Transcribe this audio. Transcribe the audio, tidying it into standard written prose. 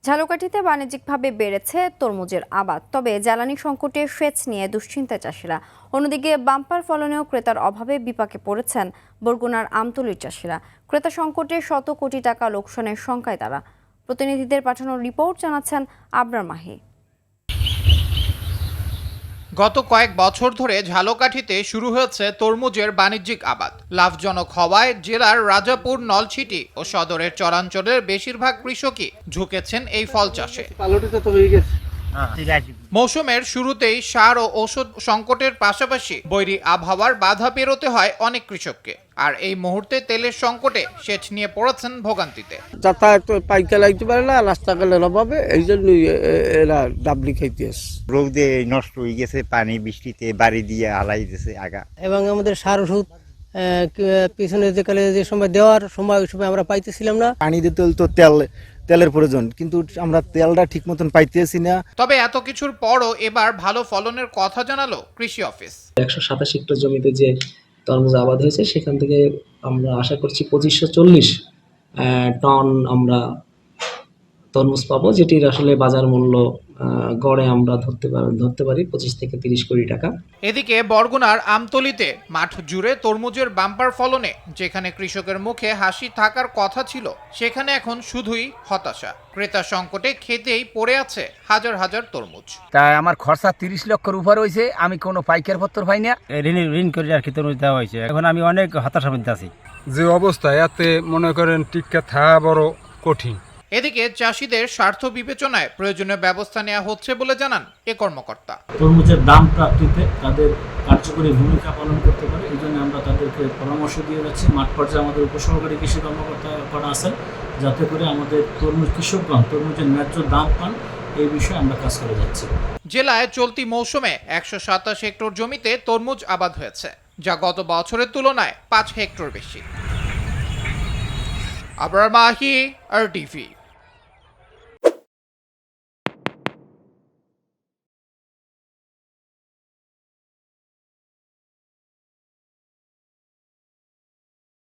ঝালকাঠিতে বাণিজ্যিকভাবে বেড়েছে তরমুজের আবাদ, তবে জ্বালানি সংকটে সেচ নিয়ে দুশ্চিন্তায় চাষিরা। অন্যদিকে বাম্পার ফলনেও ক্রেতার অভাবে বিপাকে পড়েছেন বরগুনার আমতলীর চাষিরা। ক্রেতা সংকটে শত কোটি টাকা লোকসানের শঙ্কায় তারা। প্রতিনিধিদের পাঠানো রিপোর্ট জানাচ্ছেন আবরার মাহি। গত কয়েক বছর ধরে ঝালকাঠিতে শুরু হয়েছে তরমুজের বাণিজ্যিক আবাদ। লাভজনক হওয়ায় জেলার রাজাপুর, নলছিটি ও সদরের চরাঞ্চলের বেশিরভাগ কৃষকই ঝুঁকেছেন এই ফল চাষে। মৌসুমের শুরুতেই সার ও ওষুধ সংকটের পাশাপাশি বৈরী আবহাওয়ার বাধা পেরোতে হয় অনেক কৃষককে। আর এই মুহূর্তে তেলের সংকটে সেচ নিয়ে পড়েছেন ভোগান্তিতে। যাতায়াত পাইকা লাগতে পারে না, রাস্তাঘাটের অভাবে এই জন্যই এরা ডাবলি খাইতে আসে। রোদে নষ্ট হয়ে গেছে, পানি বৃষ্টিতে বাড়ি দিয়ে হালাই দিয়েছে আগা। এবং আমাদের সার ওষুধ পিছনে যে সময় দেওয়ার সময় ওই সময় আমরা পাইতেছিলাম না। পানি দিতে হলে তো তেলের প্রয়োজন, কিন্তু আমরা তেলটা ঠিক মতন পাইতেছি না। তবে এত কিছুর পরও এবার ভালো ফলনের কথা জানালো কৃষি অফিস। 127 হেক্টর জমিতে যে তরমুজ আবাদ হয়েছে সেখান থেকে আমরা আশা করছি 2540 টন আমরা তরমুজ পাবো, যেটির আসলে বাজার মূল্য গড়ে আমরা ধরতে পারি 25 থেকে 30 কোটি টাকা। এদিকে বরগুনার আমতলীতে মাঠ জুড়ে তরমুজের বাম্পার ফলনে যেখানে কৃষকের মুখে হাসি থাকার কথা ছিল, সেখানে এখন শুধুই হতাশা। ক্রেতা সংকটে খেতেই পড়ে আছে হাজার হাজার তরমুজ। তাই আমার খরচা 30 লক্ষের উপর হয়েছে, আমি কোনো পাইকার পত্র পাই না। ঋণ করে আর কি তরমুজ দেওয়া হয়েছে। এখন আমি অনেক হতাশার মধ্যে আছি। যে অবস্থায় এতে মনে করেন টিকা থাকা বড় কঠিন। এদিকে চাষিদের স্বার্থ বিবেচনায় প্রয়োজনীয় ব্যবস্থা নেওয়া হচ্ছে বলে জানান এ কর্মকর্তা। তরমুজের দাম প্রাপ্তিতে তাদের কার্যকরী ভূমিকা পালন করতে পারে, এই জন্য আমরা তাদেরকে পরামর্শ দিয়ে যাচ্ছি। মাঠ পর্যায়ে আমাদের উপসহকারী কৃষি কর্মকর্তা করা আছেন, যাতে করে আমাদের তরমুজ কৃষকগণ তরমুজের ন্যায্য দাম পান, এই বিষয়ে আমরা কাজ করে যাচ্ছি। জেলায় চলতি মৌসুমে 127 হেক্টর জমিতে তরমুজ আবাদ হয়েছে, যা গত বছরের তুলনায় 5 হেক্টর বেশি। আবরার মাহি, RTV।